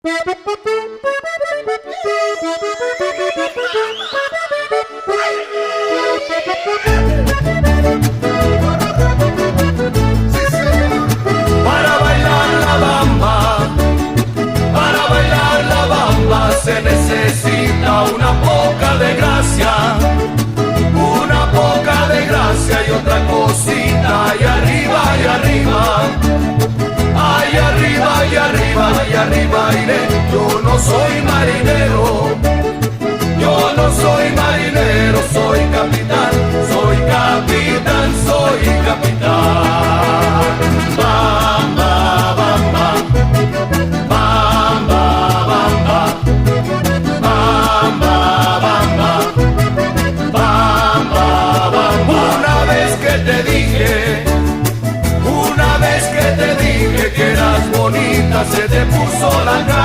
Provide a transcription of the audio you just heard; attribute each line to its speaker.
Speaker 1: Para bailar la bamba se necesita una poca de gracia y otra cosita, y arriba, iré. Yo no soy marinero, soy capitán, soy capitán. Bamba, bamba, bamba, bamba, bamba, bamba, bamba, bamba. Una vez que te dije que eras bonita, se te puso la cara.